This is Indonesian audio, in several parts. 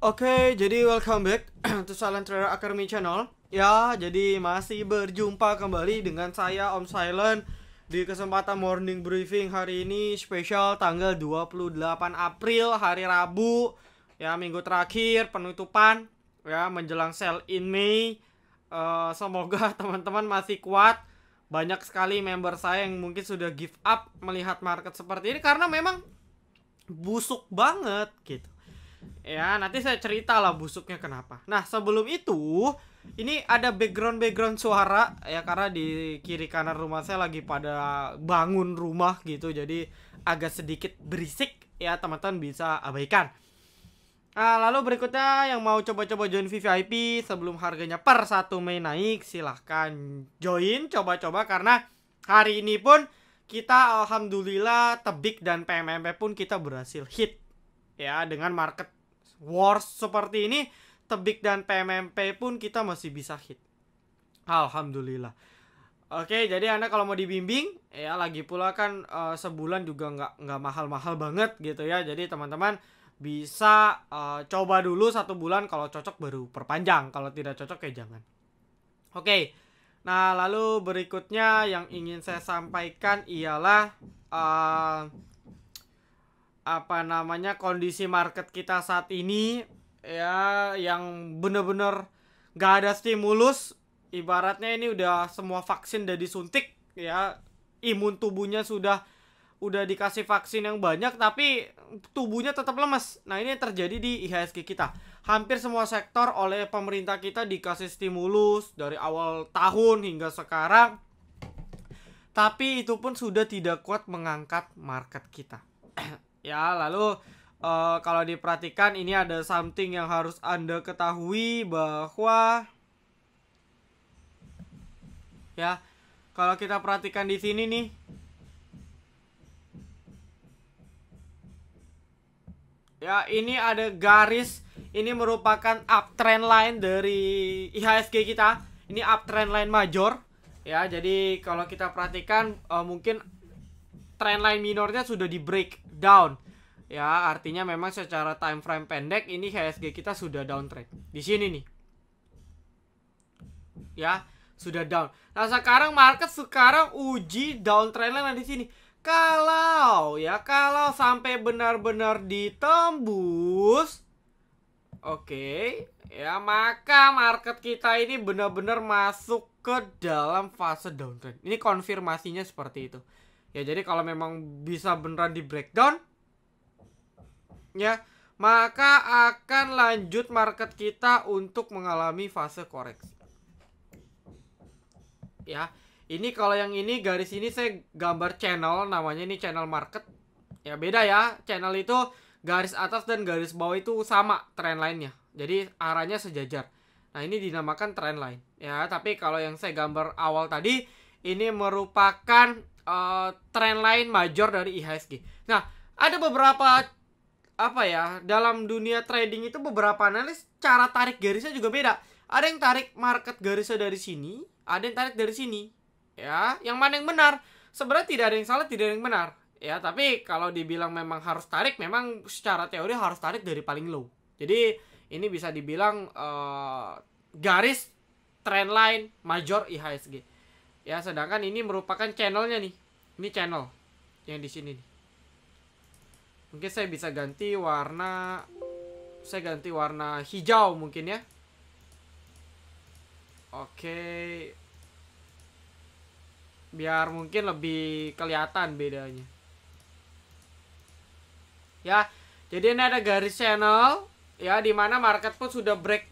Oke, jadi welcome back to Silent Trader Academy Channel. Ya, jadi masih berjumpa kembali dengan saya Om Silent di kesempatan morning briefing hari ini spesial tanggal 28 April hari Rabu. Ya, minggu terakhir penutupan ya menjelang sell in Mei. Semoga teman-teman masih kuat. Banyak sekali member saya yang mungkin sudah give up melihat market seperti ini karena memang busuk banget gitu. Ya, nanti saya cerita lah busuknya kenapa. Nah, sebelum itu, ini ada background suara ya, karena di kiri kanan rumah saya lagi pada bangun rumah gitu. Jadi agak sedikit berisik ya, teman-teman bisa abaikan. Nah, lalu berikutnya yang mau coba-coba join VVIP sebelum harganya per 1 Mei naik, silahkan join coba-coba karena hari ini pun kita alhamdulillah tebik dan PMMP pun kita berhasil hit. Ya, dengan market wars seperti ini, tebik dan PMMP pun kita masih bisa hit. Alhamdulillah. Oke, jadi Anda kalau mau dibimbing, ya lagi pula kan sebulan juga nggak mahal-mahal banget gitu ya. Jadi teman-teman bisa coba dulu 1 bulan, kalau cocok baru perpanjang. Kalau tidak cocok ya jangan. Oke, nah lalu berikutnya yang ingin saya sampaikan ialah kondisi market kita saat ini ya, yang bener-bener gak ada stimulus. Ibaratnya ini udah semua vaksin udah disuntik ya, imun tubuhnya sudah dikasih vaksin yang banyak tapi tubuhnya tetap lemes. Nah, ini yang terjadi di IHSG kita. Hampir semua sektor oleh pemerintah kita dikasih stimulus dari awal tahun hingga sekarang, tapi itu pun sudah tidak kuat mengangkat market kita. Ya, lalu kalau diperhatikan ini ada something yang harus Anda ketahui bahwa ya, kalau kita perhatikan di sini nih, ya ini ada garis, ini merupakan uptrend line dari IHSG kita. Ini uptrend line major. Ya, jadi kalau kita perhatikan mungkin trend line minornya sudah di breakdown. Ya, artinya memang secara time frame pendek ini IHSG kita sudah downtrend. Di sini nih. Ya, sudah down. Nah, sekarang market uji downtrend line di sini. Kalau sampai benar-benar ditembus, oke, ya maka market kita ini benar-benar masuk ke dalam fase downtrend. Ini konfirmasinya seperti itu. Ya, jadi kalau memang bisa beneran di breakdown, ya, maka akan lanjut market kita untuk mengalami fase koreksi. Ya, ini kalau yang ini garis ini saya gambar channel, namanya ini channel market. Ya, beda ya, channel itu garis atas dan garis bawah itu sama trend line-nya. Jadi arahnya sejajar. Nah, ini dinamakan trend line. Ya, tapi kalau yang saya gambar awal tadi, ini merupakan trend line major dari IHSG. Nah, ada beberapa dalam dunia trading itu beberapa analis cara tarik garisnya juga beda. Ada yang tarik market garisnya dari sini, ada yang tarik dari sini. Ya, yang mana yang benar? Sebenarnya tidak ada yang salah, tidak ada yang benar. Ya, tapi kalau dibilang memang harus tarik, memang secara teori harus tarik dari paling low. Jadi ini bisa dibilang garis trend line major IHSG. Ya, sedangkan ini merupakan channelnya nih. Ini channel yang di sini nih. Mungkin saya bisa ganti warna. Saya ganti warna hijau mungkin ya. Oke. Biar mungkin lebih kelihatan bedanya. Ya, jadi ini ada garis channel ya, dimana market pun sudah break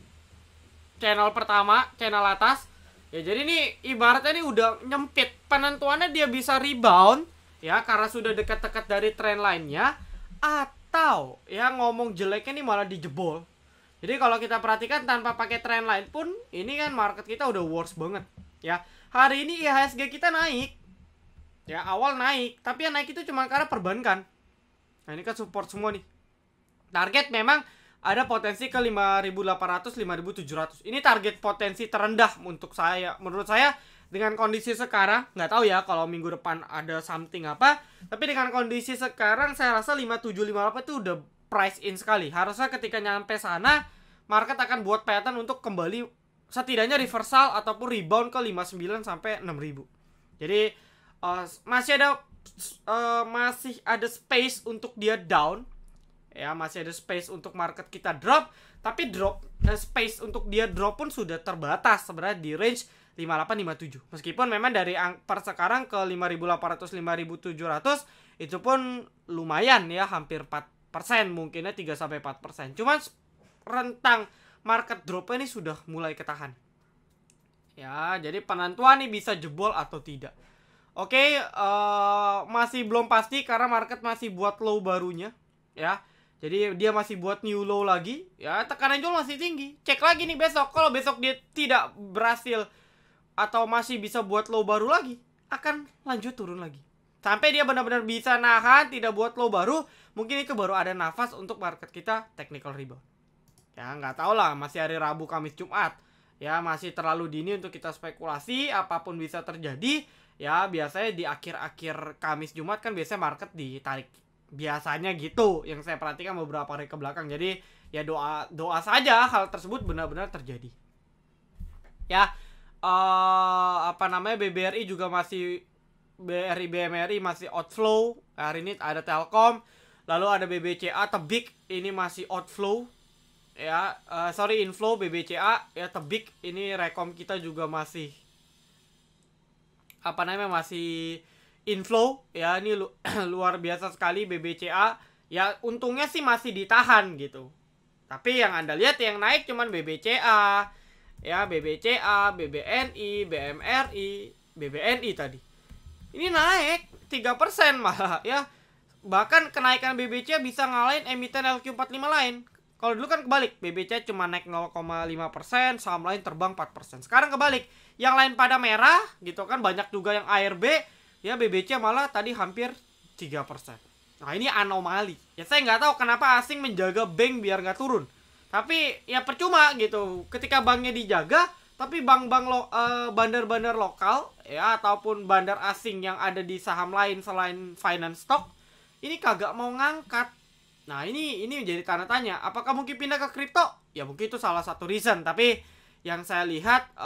channel pertama, channel atas. Ya, jadi ini ibaratnya ini udah nyempit. Penentuannya dia bisa rebound ya, karena sudah dekat-dekat dari trend line-nya, atau ya ngomong jeleknya ini malah dijebol. Jadi kalau kita perhatikan tanpa pakai trend line pun, ini kan market kita udah worse banget ya. Hari ini IHSG kita naik. Ya, awal naik, tapi yang naik itu cuma karena perbankan. Nah, ini kan support semua nih. Target memang ada potensi ke 5.800, 5.700. Ini target potensi terendah untuk saya. Menurut saya dengan kondisi sekarang, nggak tahu ya kalau minggu depan ada something apa, tapi dengan kondisi sekarang saya rasa 5758 itu udah price in sekali. Harusnya ketika nyampe sana market akan buat pattern untuk kembali setidaknya reversal ataupun rebound ke 59 sampai 6000. Jadi masih ada space untuk dia down. Ya, masih ada space untuk market kita drop, tapi space untuk dia drop pun sudah terbatas sebenarnya di range 5857. Meskipun memang dari per sekarang ke 5800 5700 itu pun lumayan ya, hampir 4%, mungkinnya 3 sampai 4%. Cuman rentang market drop-nya ini sudah mulai ketahan. Ya, jadi penentuan nih bisa jebol atau tidak. Oke, masih belum pasti karena market masih buat low barunya, ya. Jadi dia masih buat new low lagi, ya, tekanan jual masih tinggi. Cek lagi nih besok, kalau besok dia tidak berhasil atau masih bisa buat low baru lagi, akan lanjut turun lagi. Sampai dia benar-benar bisa nahan, tidak buat low baru, mungkin itu baru ada nafas untuk market kita technical rebound. Ya, nggak tahu lah, masih hari Rabu, Kamis, Jumat. Ya, masih terlalu dini untuk kita spekulasi, apapun bisa terjadi. Ya, biasanya di akhir-akhir Kamis, Jumat kan biasanya market ditarik. Biasanya gitu yang saya perhatikan beberapa hari ke belakang. Jadi ya doa saja hal tersebut benar-benar terjadi. Ya, BBRI juga masih, BRI BMRI masih outflow. Hari ini ada Telkom, lalu ada BBCA Tebik, ini masih outflow. Ya, inflow BBCA ya, Tebik ini rekom kita juga masih masih inflow ya, ini luar biasa sekali BBCA. Ya, untungnya sih masih ditahan gitu. Tapi yang Anda lihat yang naik cuman BBCA, ya, BBCA, BBNI, BMRI, BBNI tadi. Ini naik 3% malah ya. Bahkan kenaikan BBCA bisa ngalahin emiten LQ45 lain. Kalau dulu kan kebalik, BBCA cuma naik 0,5%, saham lain terbang 4%. Sekarang kebalik, yang lain pada merah gitu kan, banyak juga yang ARB. Ya, BBC malah tadi hampir 3%. Nah, ini anomali. Ya, saya nggak tahu kenapa asing menjaga bank biar nggak turun. Tapi ya percuma gitu. Ketika banknya dijaga, tapi bank-bank bandar-bandar lokal ya ataupun bandar asing yang ada di saham lain selain finance stock ini kagak mau ngangkat. Nah, ini menjadi tanda tanya. Apakah mungkin pindah ke kripto? Ya, mungkin itu salah satu reason. Tapi yang saya lihat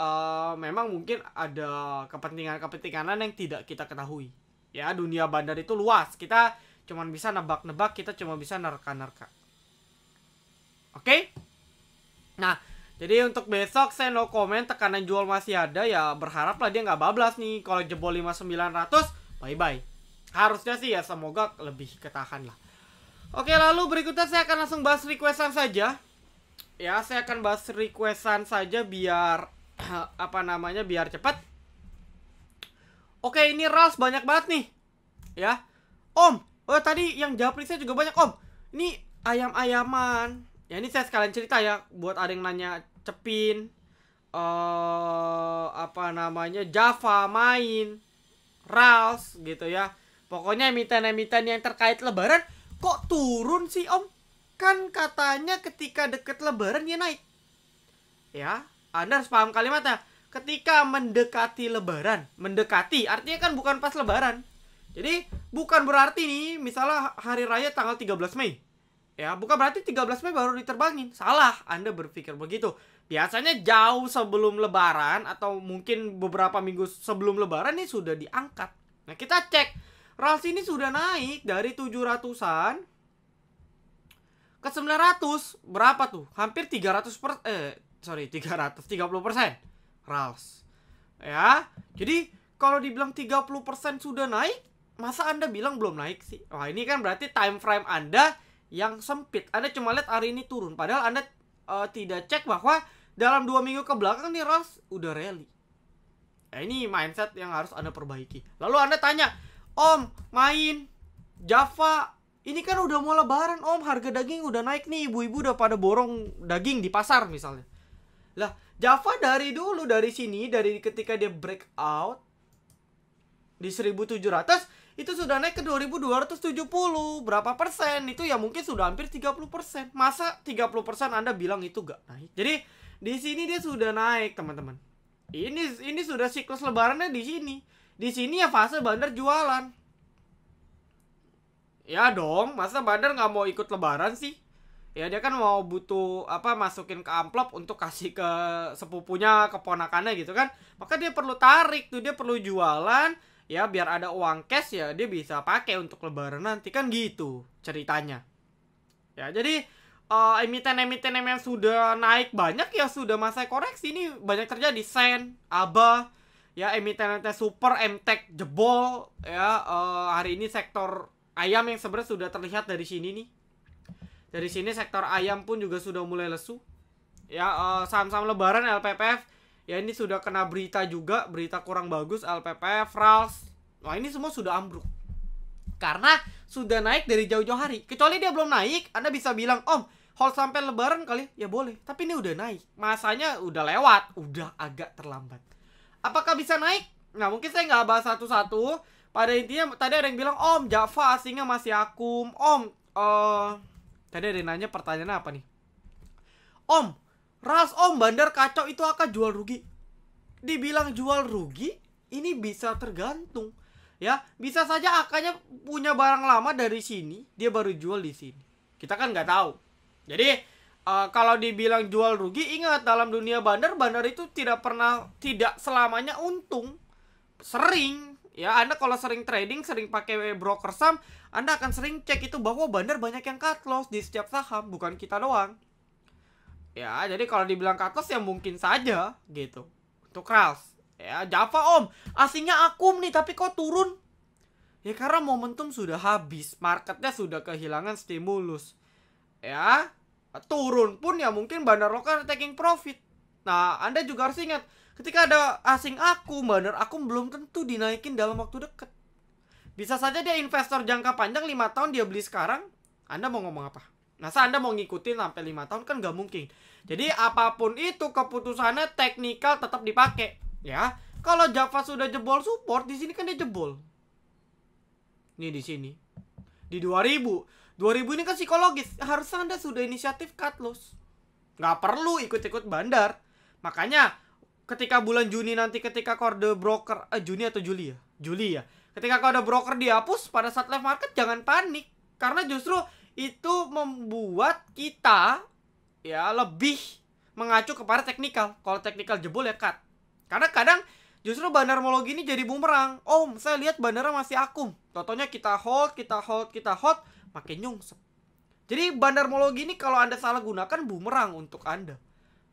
memang mungkin ada kepentingan-kepentingan yang tidak kita ketahui. Ya, dunia bandar itu luas. Kita cuma bisa nebak-nebak, kita cuma bisa nerka-nerka. Oke? Nah, jadi untuk besok saya no comment, tekanan jual masih ada. Ya, berharaplah dia nggak bablas nih. Kalau jebol 5900, bye-bye. Harusnya sih ya, semoga lebih ketahan lah. Oke, lalu berikutnya saya akan langsung bahas requestan saja. Ya, saya akan bahas requestan saja biar biar cepat. Oke, ini RALS banyak banget nih. Ya. Om, tadi yang japri saya juga banyak, Om. Ini ayam-ayaman. Ya, ini saya sekalian cerita ya buat ada yang nanya Cepin, Java main, RALS gitu ya. Pokoknya emiten-emiten yang terkait lebaran kok turun sih, Om? Kan katanya ketika deket lebaran dia naik. Ya, Anda harus paham kalimatnya. Ketika mendekati lebaran, mendekati artinya kan bukan pas lebaran. Jadi bukan berarti nih misalnya hari raya tanggal 13 Mei. Ya, bukan berarti 13 Mei baru diterbangin. Salah, Anda berpikir begitu. Biasanya jauh sebelum lebaran atau mungkin beberapa minggu sebelum lebaran nih sudah diangkat. Nah, kita cek RALS ini sudah naik dari 700-an ke 900. Berapa tuh? Hampir 330% RALS. Ya, jadi kalau dibilang 30% sudah naik, masa Anda bilang belum naik sih? Wah, ini kan berarti time frame Anda yang sempit. Anda cuma lihat hari ini turun, padahal Anda tidak cek bahwa dalam 2 minggu ke belakang nih RALS udah rally. Nah, ini mindset yang harus Anda perbaiki. Lalu Anda tanya, Om, main Java, ini kan udah mau lebaran, Om, harga daging udah naik nih, ibu-ibu udah pada borong daging di pasar misalnya. Lah, Java dari dulu, dari sini, dari ketika dia breakout di 1700, itu sudah naik ke 2270. Berapa persen? Itu ya mungkin sudah hampir 30%. Masa 30% Anda bilang itu gak naik? Jadi, di sini dia sudah naik, teman-teman. Ini sudah siklus lebarannya di sini. Di sini ya fase bandar jualan. Ya dong, masa bandar nggak mau ikut lebaran sih? Ya dia kan mau butuh apa, masukin ke amplop untuk kasih ke sepupunya, keponakannya gitu kan. Maka dia perlu tarik tuh, dia perlu jualan ya biar ada uang cash, ya dia bisa pakai untuk lebaran nanti kan gitu ceritanya. Ya jadi emiten-emiten yang sudah naik banyak ya sudah masa koreksi. Ini banyak terjadi. Sen, Aba, ya emiten-emiten super, Emtek jebol ya. Hari ini sektor ayam yang sebenarnya sudah terlihat dari sini nih. Dari sini sektor ayam pun juga sudah mulai lesu. Ya, saham-saham lebaran LPPF ya ini sudah kena berita juga, berita kurang bagus. LPPF, RALS, wah ini semua sudah ambruk karena sudah naik dari jauh-jauh hari. Kecuali dia belum naik, Anda bisa bilang, Om, hold sampai lebaran kali. Ya boleh, tapi ini udah naik, masanya udah lewat, udah agak terlambat. Apakah bisa naik? Nah, mungkin saya nggak bahas satu-satu. Pada intinya tadi ada yang bilang, Om, Java asingnya masih akum. Om, tadi ada yang nanya pertanyaannya apa nih? Om, RALS, Om, bandar kacau itu akan jual rugi. Dibilang jual rugi, ini bisa tergantung. Ya, bisa saja akanya punya barang lama dari sini, dia baru jual di sini. Kita kan nggak tahu. Jadi, kalau dibilang jual rugi, ingat dalam dunia bandar, bandar itu tidak selamanya untung. Sering, ya Anda kalau sering trading, sering pakai broker saham, Anda akan sering cek itu bahwa bandar banyak yang cut loss di setiap saham, bukan kita doang. Ya, jadi kalau dibilang cut loss ya mungkin saja gitu. Untuk RALS. Ya, Java, Om, asingnya akum nih tapi kok turun? Ya karena momentum sudah habis, marketnya sudah kehilangan stimulus. Ya, turun pun ya mungkin bandar lokal taking profit. Nah, Anda juga harus ingat, ketika ada asing akum, bandar akum belum tentu dinaikin dalam waktu dekat. Bisa saja dia investor jangka panjang 5 tahun, dia beli sekarang. Anda mau ngomong apa? Masa Anda mau ngikutin sampai 5 tahun? Kan gak mungkin. Jadi apapun itu keputusannya, teknikal tetap dipakai. Ya, kalau Java sudah jebol support, di sini kan dia jebol. Nih di sini. Di 2000 ini kan psikologis. Harusnya Anda sudah inisiatif cut loss. Gak perlu ikut-ikut bandar. Makanya ketika bulan Juni nanti, ketika kode broker Juni atau Juli ya? Juli ya. Ketika kode broker dihapus pada saat live market, jangan panik. Karena justru itu membuat kita ya lebih mengacu kepada teknikal. Kalau teknikal jebol ya cut. Karena kadang justru bandarmologi ini jadi bumerang. Om, saya lihat bandara masih akum. Totonya kita hold, makin nyungsep. Jadi bandarmologi ini kalau Anda salah gunakan, bumerang untuk Anda.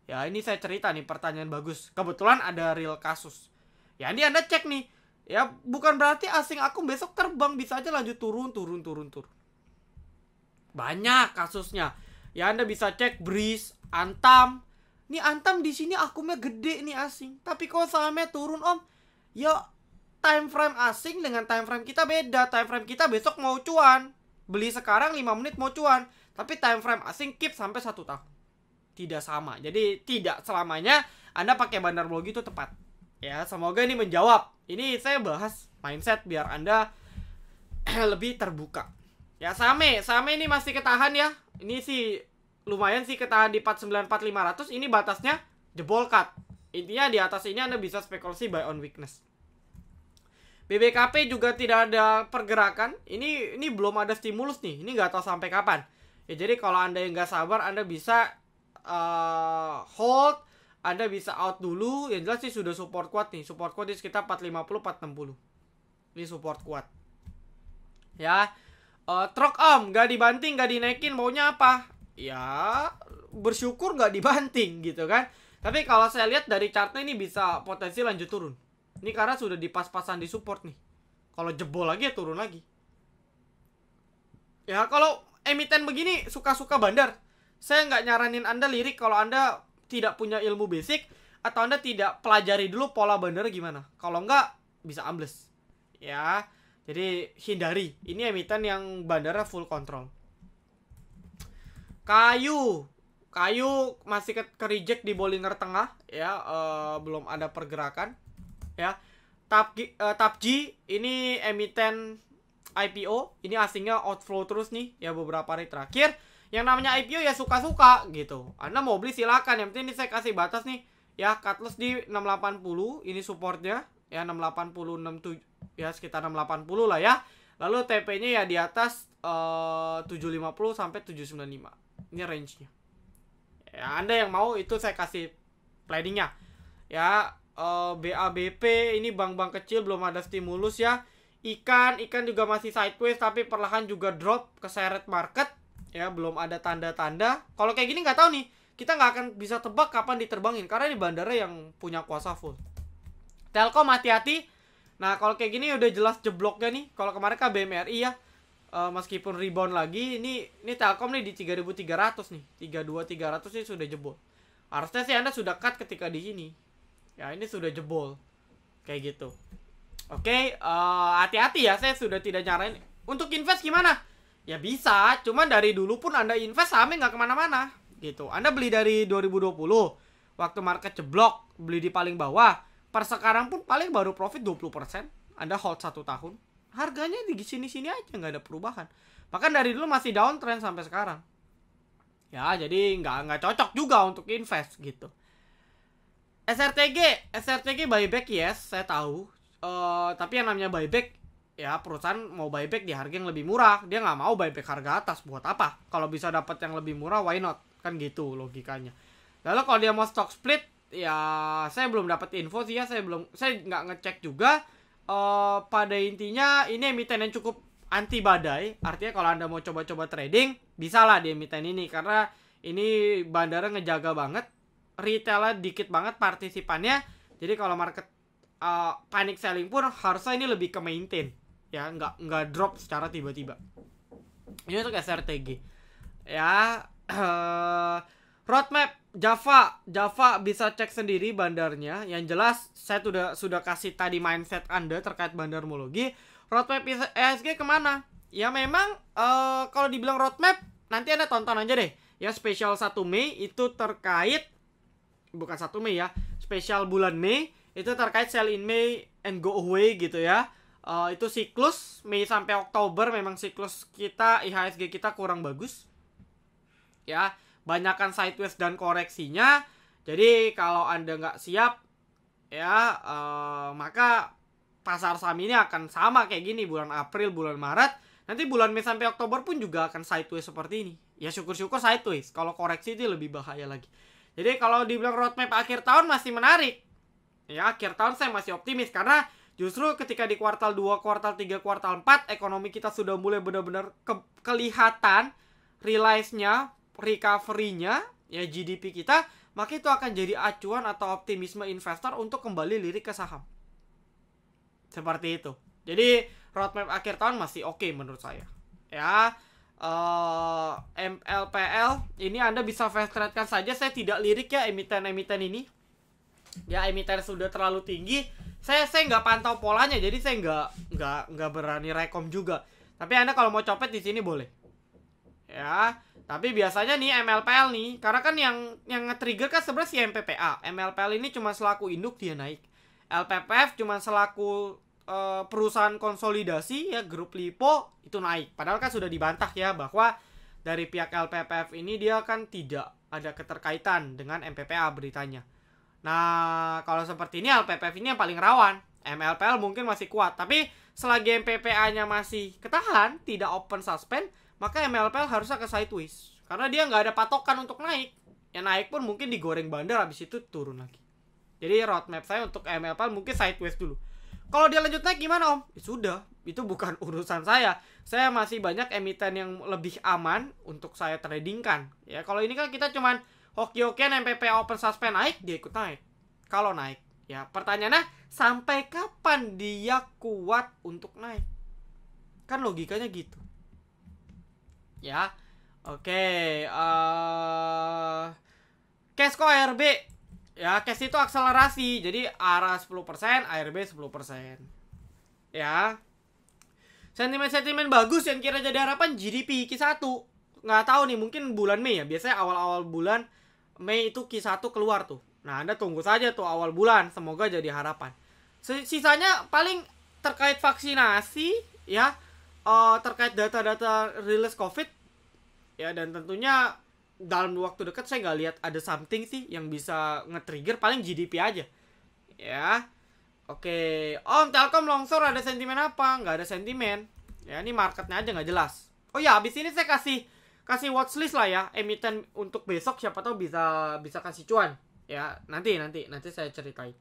Ya ini saya cerita nih, pertanyaan bagus. Kebetulan ada real kasus. Ya ini Anda cek nih. Ya bukan berarti asing akum besok terbang, bisa aja lanjut turun. Banyak kasusnya. Ya Anda bisa cek Breeze, Antam. Nih Antam di sini akumnya gede nih asing. Tapi kok sahamnya turun, Om? Ya time frame asing dengan time frame kita beda. Time frame kita besok mau cuan. Beli sekarang 5 menit mau cuan. Tapi time frame asing keep sampai 1 tahun. Tidak sama. Jadi tidak selamanya Anda pakai bandarmologi itu tepat. Ya, semoga ini menjawab. Ini saya bahas mindset biar Anda lebih terbuka. Ya, Same ini masih ketahan ya. Ini sih lumayan sih ketahan di 494.500. Ini batasnya jebol cut. Intinya di atas ini Anda bisa spekulasi buy on weakness. BBKP juga tidak ada pergerakan. Ini belum ada stimulus nih. Ini nggak tahu sampai kapan. Ya jadi kalau Anda yang nggak sabar, Anda bisa hold. Anda bisa out dulu. Yang jelas sih sudah support kuat nih. Support kuat di sekitar 450, 460. Ini support kuat. Ya. Truk Om, nggak dibanting, nggak dinaikin, maunya apa? Ya bersyukur nggak dibanting gitu kan. Tapi kalau saya lihat dari chartnya ini bisa potensi lanjut turun. Ini karena sudah dipas-pasan di support nih. Kalau jebol lagi ya turun lagi. Ya kalau emiten begini suka-suka bandar. Saya nggak nyaranin Anda lirik kalau Anda tidak punya ilmu basic atau Anda tidak pelajari dulu pola bandar gimana. Kalau nggak bisa ambles. Ya. Jadi hindari. Ini emiten yang bandara full control. Kayu masih ke reject di Bollinger Tengah ya, belum ada pergerakan ya. Tapji ini emiten IPO, ini asingnya outflow terus nih ya beberapa hari terakhir. Yang namanya IPO ya suka-suka gitu. Anda mau beli silakan, yang penting ini saya kasih batas nih ya, cut loss di 680, ini supportnya ya 680, 67 ya sekitar 680 lah ya. Lalu TP-nya ya di atas 750 sampai 795. Ini range-nya. Ya, Anda yang mau itu saya kasih planningnya. Ya, BABP ini bank-bank kecil belum ada stimulus ya. Ikan juga masih sideways tapi perlahan juga drop keseret market. Ya, belum ada tanda-tanda. Kalau kayak gini nggak tahu nih. Kita nggak akan bisa tebak kapan diterbangin karena ini bandara yang punya kuasa full. Telkom hati-hati. Nah, kalau kayak gini udah jelas jebloknya nih. Kalau kemarin kan BMRI ya, meskipun rebound lagi, ini Telkom nih di 3.300 nih. 32.300 ini sudah jebol. Harusnya sih Anda sudah cut ketika di sini. Ya, ini sudah jebol. Kayak gitu. Oke, hati-hati ya, saya sudah tidak nyaranin. Untuk invest gimana? Ya bisa, cuman dari dulu pun Anda invest sahamnya nggak kemana-mana. Gitu. Anda beli dari 2020, waktu market jeblok, beli di paling bawah. Per sekarang pun paling baru profit 20%. Anda hold 1 tahun. Harganya di sini-sini aja, nggak ada perubahan. Bahkan dari dulu masih downtrend sampai sekarang. Ya, jadi nggak cocok juga untuk invest gitu. SRTG buyback yes, saya tahu. Tapi yang namanya buyback, ya perusahaan mau buyback di harga yang lebih murah. Dia nggak mau buyback harga atas, buat apa? Kalau bisa dapat yang lebih murah, why not? Kan gitu logikanya. Lalu kalau dia mau stock split, ya saya belum dapat info sih ya, saya nggak ngecek juga. Pada intinya ini emiten yang cukup anti badai, artinya kalau Anda mau coba-coba trading bisa lah di emiten ini, karena ini bandara ngejaga banget, retailnya dikit banget partisipannya, jadi kalau market panic selling pun harusnya ini lebih ke maintain ya, nggak drop secara tiba-tiba. Ini untuk SRTG ya. Roadmap Java bisa cek sendiri bandarnya. Yang jelas saya sudah kasih tadi mindset Anda terkait bandarmologi. Roadmap ESG kemana? Ya memang kalau dibilang roadmap, nanti Anda tonton aja deh. Ya spesial 1 Mei itu terkait, bukan 1 Mei ya, spesial bulan Mei itu terkait sell in May and go away gitu ya. Itu siklus Mei sampai Oktober, memang siklus kita IHSG kita kurang bagus. Ya, banyakkan sideways dan koreksinya. Jadi kalau Anda nggak siap ya, maka pasar saham ini akan sama kayak gini bulan April, bulan Maret. Nanti bulan Mei sampai Oktober pun juga akan sideways seperti ini. Ya syukur-syukur sideways. Kalau koreksi itu lebih bahaya lagi. Jadi kalau dibilang roadmap akhir tahun masih menarik. Ya, akhir tahun saya masih optimis karena justru ketika di kuartal 2, kuartal 3, kuartal 4 ekonomi kita sudah mulai benar-benar kelihatan realize-nya, recovery-nya, ya GDP kita, maka itu akan jadi acuan atau optimisme investor untuk kembali lirik ke saham. Seperti itu. Jadi roadmap akhir tahun masih oke menurut saya. Ya, MLPL ini Anda bisa fast trade-kan saja. Saya tidak lirik ya emiten-emiten ini. Ya, emiten sudah terlalu tinggi. Saya nggak pantau polanya, jadi saya nggak berani rekom juga. Tapi Anda kalau mau copet di sini boleh. Ya, tapi biasanya nih MLPL nih, karena kan yang nge-trigger kan sebenarnya si MPPA. MLPL ini cuma selaku induk dia naik. LPPF cuma selaku perusahaan konsolidasi ya, grup LiPo itu naik. Padahal kan sudah dibantah ya bahwa dari pihak LPPF ini dia kan tidak ada keterkaitan dengan MPPA beritanya. Nah, kalau seperti ini LPPF ini yang paling rawan. MLPL mungkin masih kuat, tapi selagi MPPA-nya masih ketahan, tidak open suspend, maka MLPL harusnya ke sideways. Karena dia nggak ada patokan untuk naik. Yang naik pun mungkin digoreng bandar, habis itu turun lagi. Jadi roadmap saya untuk MLPL mungkin sideways dulu. Kalau dia lanjut naik gimana om? Ya sudah, itu bukan urusan saya. Saya masih banyak emiten yang lebih aman untuk saya tradingkan. Ya, kalau ini kan kita cuman hoki-hokian MPPA open suspend naik, dia ikut naik. Kalau naik, ya pertanyaannya sampai kapan dia kuat untuk naik? Kan logikanya gitu. Ya, oke. Casco ARB. Ya, cash itu akselerasi. Jadi ARA 10%, ARB 10%. Ya. Sentimen-sentimen bagus yang kira jadi harapan GDP Q1. Nggak tahu nih, mungkin bulan Mei ya. Biasanya awal-awal bulan Mei itu Q1 keluar tuh. Nah, Anda tunggu saja tuh awal bulan, semoga jadi harapan. Sisanya paling terkait vaksinasi ya, terkait data-data rilis COVID ya, dan tentunya dalam waktu dekat saya nggak lihat ada something sih yang bisa nge-trigger, paling GDP aja. Ya. Oke. Om, Telkom longsor ada sentimen apa? Nggak ada sentimen. Ya ini marketnya aja nggak jelas. Oh ya, habis ini saya kasih watchlist lah ya, emiten untuk besok, siapa tahu bisa kasih cuan. Ya, nanti saya ceritain.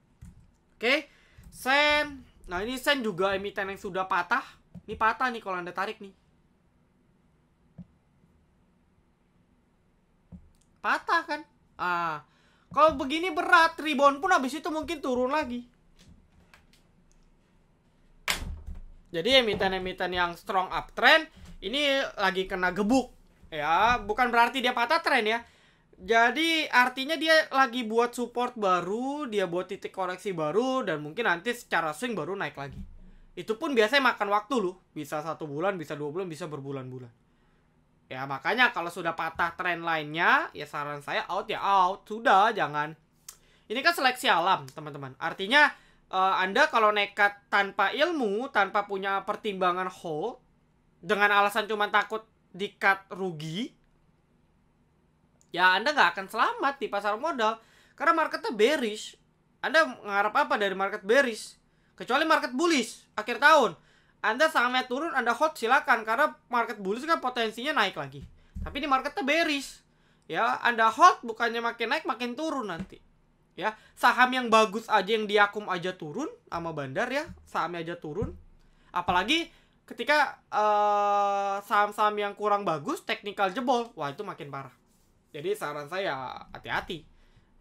Oke. Sen. Nah, ini Sen juga emiten yang sudah patah. Ini patah nih kalau Anda tarik nih. Patah kan? Kalau begini berat, rebound pun habis itu mungkin turun lagi. Jadi emiten-emiten yang strong uptrend ini lagi kena gebuk. Ya, bukan berarti dia patah tren ya. Jadi artinya dia lagi buat support baru, dia buat titik koreksi baru, dan mungkin nanti secara swing baru naik lagi. Itu pun biasanya makan waktu loh. Bisa 1 bulan, bisa 2 bulan, bisa berbulan-bulan. Ya makanya kalau sudah patah tren lainnya, ya saran saya out ya out. Sudah, jangan. Ini kan seleksi alam teman-teman. Artinya Anda kalau nekat tanpa ilmu, tanpa punya pertimbangan hold, dengan alasan cuma takut di-cut rugi, ya Anda nggak akan selamat di pasar modal. Karena marketnya bearish. Anda mengharap apa dari market bearish? Kecuali market bullish akhir tahun. Anda sahamnya turun, Anda hold silakan, karena market bullish kan potensinya naik lagi. Tapi ini marketnya bearish. Ya, Anda hold bukannya makin naik makin turun nanti. Ya, saham yang bagus aja yang diakum aja turun sama Bandar ya, sahamnya aja turun. Apalagi ketika saham-saham yang kurang bagus teknikal jebol, wah itu makin parah. Jadi saran saya hati-hati.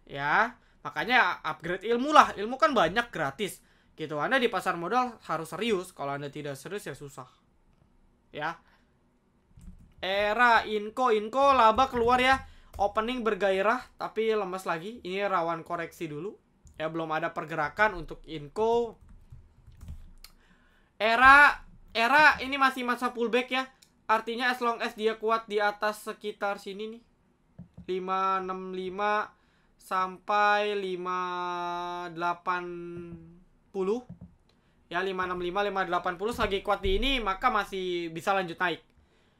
Ya, makanya upgrade ilmu lah. Ilmu kan banyak gratis. Gitu. Anda di pasar modal harus serius. Kalau Anda tidak serius ya susah. Ya. Era Inco laba keluar ya. Opening bergairah tapi lemas lagi. Ini rawan koreksi dulu. Ya, belum ada pergerakan untuk Inco. Era ini masih masa pullback ya. Artinya as long as dia kuat di atas sekitar sini nih. 565 sampai 580. Ya 565 580 lagi kuat di ini, maka masih bisa lanjut naik.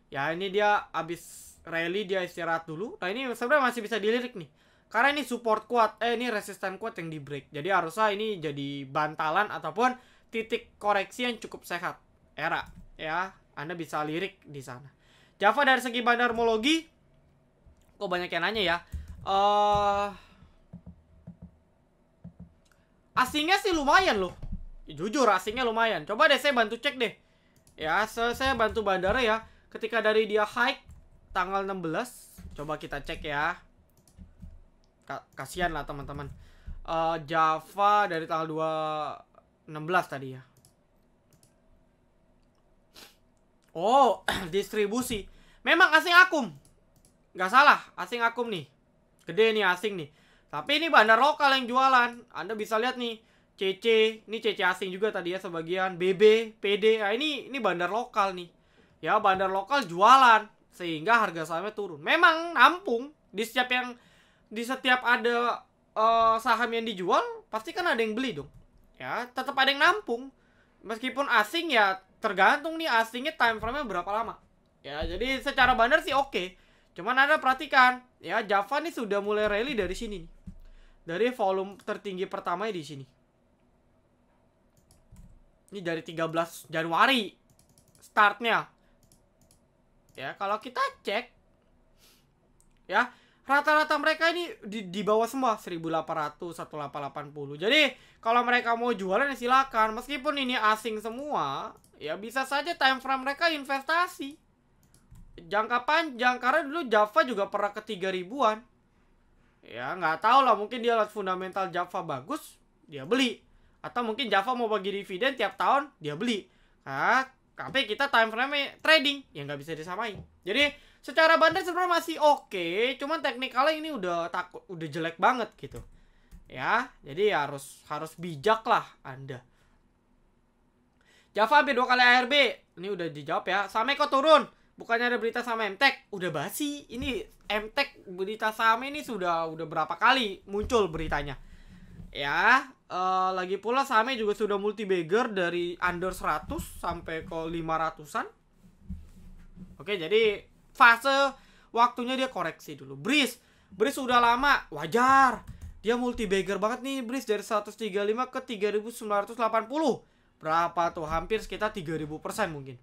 Ya ini dia habis rally, dia istirahat dulu. Nah ini sebenarnya masih bisa dilirik nih. Karena ini support kuat, ini resisten kuat yang di break. Jadi harusnya ini jadi bantalan ataupun titik koreksi yang cukup sehat. Era ya, Anda bisa lirik di sana. Java dari segi bandarmologi, kok banyak yang nanya ya. Asingnya sih lumayan loh. Jujur asingnya lumayan. Coba deh saya bantu cek deh. Ya, saya bantu bandara ya. Ketika dari dia hike tanggal 16, coba kita cek ya. Kasihan lah teman-teman. Java dari tanggal 16 tadi ya. Oh, distribusi. Memang asing akum. Nggak salah, asing akum nih. Gede nih asing nih. Tapi ini bandar lokal yang jualan. Anda bisa lihat nih, CC, ini CC asing juga tadi ya sebagian, BB, PD. Nah, ini bandar lokal nih. Ya, bandar lokal jualan sehingga harga sahamnya turun. Memang nampung di setiap ada saham yang dijual, pasti kan ada yang beli dong. Ya, tetap ada yang nampung. Meskipun asing ya tergantung nih asingnya time frame-nya berapa lama. Ya, jadi secara bandar sih oke. Cuman Anda perhatikan, ya Java nih sudah mulai rally dari sini nih. Dari volume tertinggi pertamanya di sini. Ini dari 13 Januari startnya. Ya, kalau kita cek ya, rata-rata mereka ini di bawah semua 1800, 1880. Jadi, kalau mereka mau jualan ya silakan. Meskipun ini asing semua, ya bisa saja time frame mereka investasi. Jangka panjang, karena dulu Java juga pernah ke 3000-an. Ya nggak tahu lah, mungkin dia lihat fundamental Java bagus, dia beli. Atau mungkin Java mau bagi dividen tiap tahun, dia beli. Nah, tapi kita time frame trading, ya nggak bisa disamain. Jadi secara bandar sebenarnya masih oke, cuman teknikalnya ini udah jelek banget gitu. Ya, jadi harus bijak lah Anda. Java hampir 2 kali ARB, ini udah dijawab ya. Sameko turun. Bukannya ada berita sama MTech, udah basi. Ini MTech berita saham ini sudah berapa kali muncul beritanya. Ya, lagi pula sahamnya juga sudah multi bagger dari under 100 sampai ke 500-an. Oke, jadi fase waktunya dia koreksi dulu. Breeze udah lama, wajar. Dia multi bagger banget nih Breeze dari 135 ke 3980. Berapa tuh? Hampir sekitar 3000% mungkin.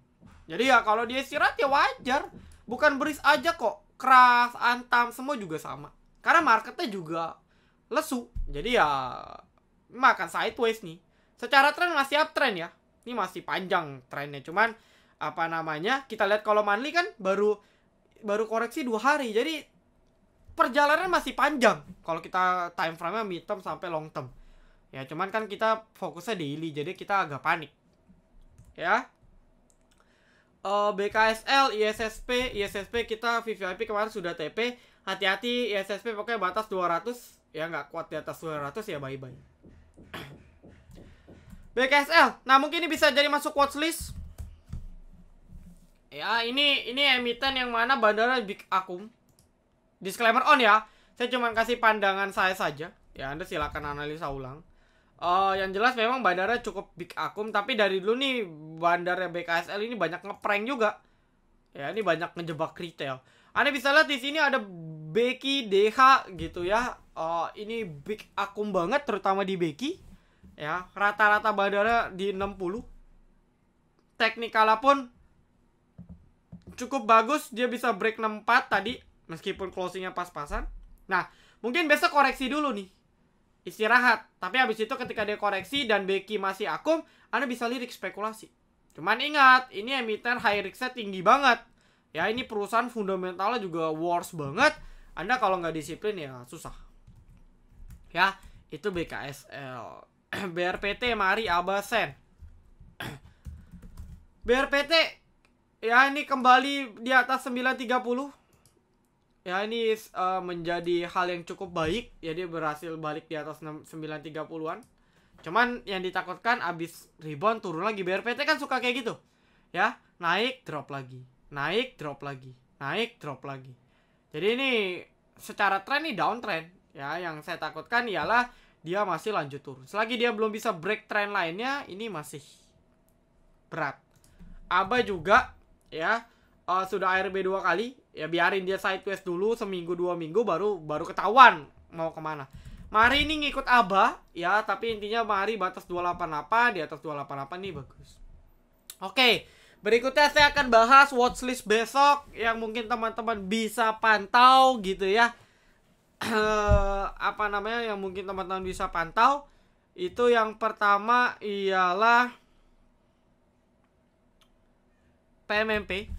Jadi ya kalau dia istirahat ya wajar. Bukan Breeze aja kok, Crush, Antam semua juga sama. Karena marketnya juga lesu. Jadi ya makan sideways nih. Secara tren masih uptrend ya. Ini masih panjang trennya. Cuman apa namanya? Kita lihat kalau monthly kan baru koreksi 2 hari. Jadi perjalanan masih panjang kalau kita time frame-nya mid term sampai long term. Ya, cuman kan kita fokusnya daily, jadi kita agak panik. Ya. BKSL, ISSP kita VVIP kemarin sudah TP. Hati-hati ISSP pokoknya batas 200. Ya nggak kuat di atas 200 ya bye-bye. BKSL. Nah, mungkin ini bisa jadi masuk watchlist. Ya, ini emiten yang mana bandara Big Akum. Disclaimer on ya. Saya cuma kasih pandangan saya saja. Ya, Anda silakan analisa ulang. Yang jelas memang bandara cukup Big Akum, tapi dari dulu nih bandara BKSL ini banyak ngeprank juga. Ya, ini banyak ngejebak retail. Anda bisa lihat di sini ada Beki DH gitu ya. Ini Big Akum banget terutama di Beki. Ya, rata-rata bandara di 60. Teknikala pun cukup bagus, dia bisa break 64 tadi meskipun closingnya pas-pasan. Nah, mungkin besok koreksi dulu nih. Istirahat. Tapi habis itu ketika dia koreksi dan Beki masih akum, Anda bisa lirik spekulasi. Cuman ingat, ini emiten high risk-nya tinggi banget. Ya, ini perusahaan fundamentalnya juga worse banget. Anda kalau nggak disiplin ya susah. Ya, itu BKSL. BRPT, mari Abasen. BRPT, ya ini kembali di atas 930. Ya, ini menjadi hal yang cukup baik. Ya, dia berhasil balik di atas 930-an. Cuman yang ditakutkan abis rebound turun lagi. BRPT kan suka kayak gitu. Ya, naik drop lagi. Naik drop lagi. Naik drop lagi. Jadi ini secara tren nih downtrend. Ya, yang saya takutkan ialah dia masih lanjut turun. Selagi dia belum bisa break trend lainnya, ini masih berat. ABA juga ya sudah ARB 2 kali. Ya biarin dia sideways dulu seminggu 2 minggu baru ketahuan mau kemana. Mari ini ngikut ABA ya, tapi intinya mari batas 288, di atas 288 nih bagus. Oke, berikutnya saya akan bahas watchlist besok yang mungkin teman-teman bisa pantau gitu ya. Apa namanya yang mungkin teman-teman bisa pantau. Itu yang pertama ialah PMMP.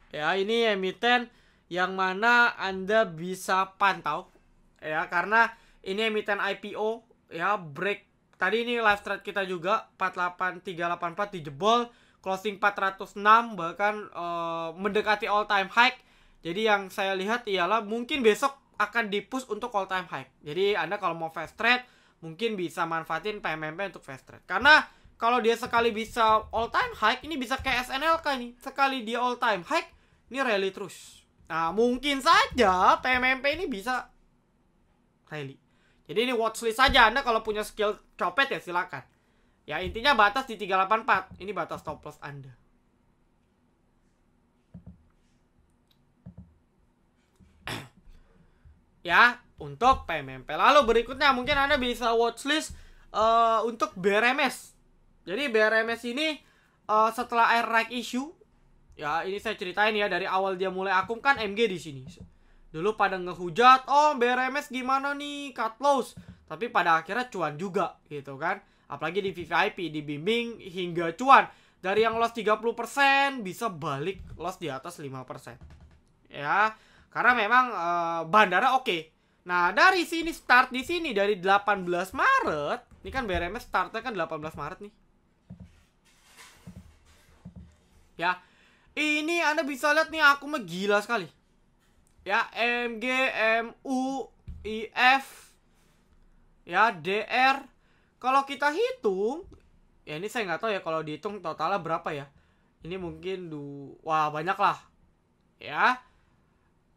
Ya, ini emiten yang mana Anda bisa pantau. Ya, karena ini emiten IPO. Ya, break. Tadi ini live trade kita juga 48384 dijebol. Closing 406 bahkan mendekati all time high. Jadi yang saya lihat ialah mungkin besok akan di-push untuk all time high. Jadi Anda kalau mau fast trade mungkin bisa manfaatin PMMP untuk fast trade. Karena kalau dia sekali bisa all time high, ini bisa kayak SNLK nih. Sekali dia all time high, ini rally terus. Nah, mungkin saja PMMP ini bisa rally. Jadi ini watchlist saja. Anda kalau punya skill copet ya silakan. Ya, intinya batas di 384. Ini batas stop loss Anda. Ya, untuk PMMP. Lalu berikutnya mungkin Anda bisa watchlist untuk BRMS. Jadi BRMS ini setelah air right issue, ya ini saya ceritain ya, dari awal dia mulai akum kan MG di sini. Dulu pada ngehujat, oh BRMS gimana nih, cut loss. Tapi pada akhirnya cuan juga gitu kan. Apalagi di VVIP, dibimbing hingga cuan. Dari yang loss 30% bisa balik loss di atas 5%. Ya, karena memang bandara oke. Nah, dari sini start di sini dari 18 Maret. Ini kan BRMS startnya kan 18 Maret nih. Ya, ini Anda bisa lihat nih akumnya gila sekali. Ya, MG, MU, IF, ya, DR. Kalau kita hitung, ya ini saya nggak tahu ya kalau dihitung totalnya berapa ya. Ini mungkin wah banyak lah. Ya.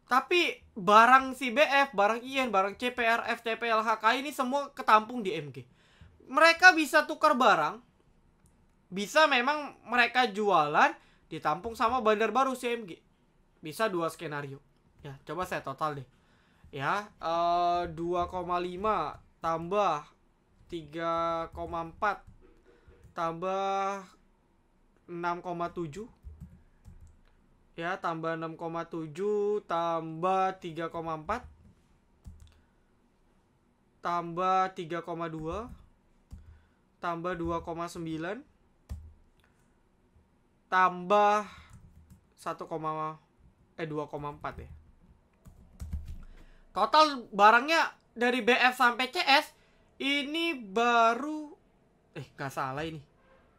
Tapi barang CBF, barang IN, barang CPRF, CPLHK ini semua ketampung di MG. Mereka bisa tukar barang. Bisa memang mereka jualan ditampung sama bandar baru CMG. Bisa 2 skenario. Ya, coba saya total deh. Ya, 2,5 tambah 3,4 tambah 6,7. Ya, tambah 6,7 tambah 3,4 tambah 3,2 tambah 2,9 tambah 2,4 ya. Total barangnya dari BF sampai CS ini baru nggak salah ini.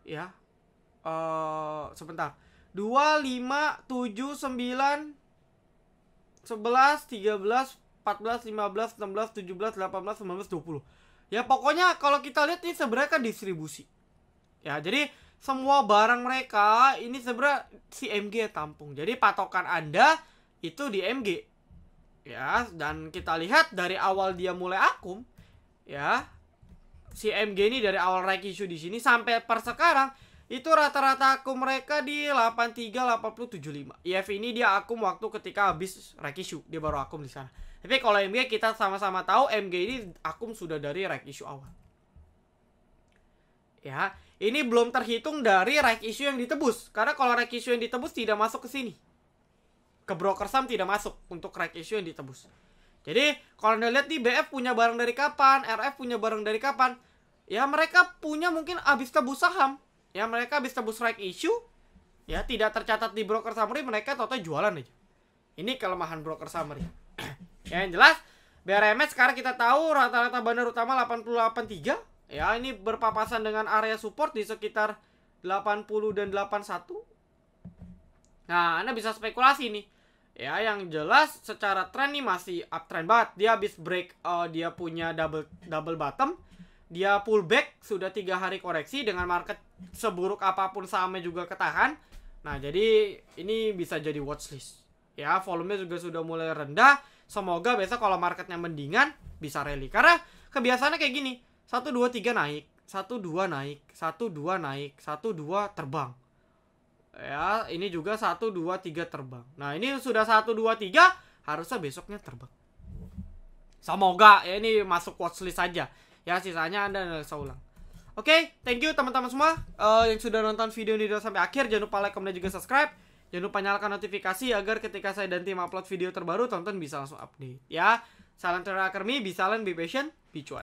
Ya. Sebentar. 2, 5, 7, 9 11, 13, 14, 15, 16, 17, 18, 19, 20. Ya pokoknya kalau kita lihat ini sebenarnya kan distribusi. Ya, jadi semua barang mereka ini sebenarnya si MG tampung. Jadi patokan Anda itu di MG. Ya, dan kita lihat dari awal dia mulai akum, ya. Si MG ini dari awal right issue di sini sampai per sekarang itu rata-rata akum mereka di 83, 80, 75. IF ini dia akum waktu ketika habis right issue, dia baru akum di sana. Tapi kalau MG kita sama-sama tahu MG ini akum sudah dari right issue awal. Ya, ini belum terhitung dari right issue yang ditebus. Karena kalau right issue yang ditebus tidak masuk ke sini. Ke broker saham tidak masuk untuk right issue yang ditebus. Jadi, kalau Anda lihat nih BF punya barang dari kapan, RF punya barang dari kapan? Ya, mereka punya mungkin habis tebus saham. Ya, mereka habis tebus right issue. Ya, tidak tercatat di broker summary, mereka total jualan aja. Ini kelemahan broker summary. Ya, yang jelas BRMS sekarang kita tahu rata-rata bandar utama 88.3. Ya, ini berpapasan dengan area support di sekitar 80 dan 81. Nah, Anda bisa spekulasi nih. Ya, yang jelas secara tren nih masih uptrend banget. Dia habis break, dia punya double bottom. Dia pullback sudah 3 hari koreksi dengan market seburuk apapun sahamnya juga ketahan. Nah, jadi ini bisa jadi watchlist. Ya, volumenya juga sudah mulai rendah. Semoga besok kalau marketnya mendingan bisa rally. Karena kebiasaannya kayak gini. 1, 2, 3 naik. 1, 2 naik. 1, 2 naik. 1, 2 terbang. Ya, ini juga 1, 2, 3 terbang. Nah, ini sudah 1, 2, 3. Harusnya besoknya terbang. Semoga ya ini masuk watchlist saja. Ya, sisanya Anda bisa ulang. Oke, thank you teman-teman semua yang sudah nonton video ini sampai akhir. Jangan lupa like, komen, dan juga subscribe. Jangan lupa nyalakan notifikasi agar ketika saya dan tim upload video terbaru, tonton bisa langsung update. Ya, salam trader academy, be silent, be patient, be cuan.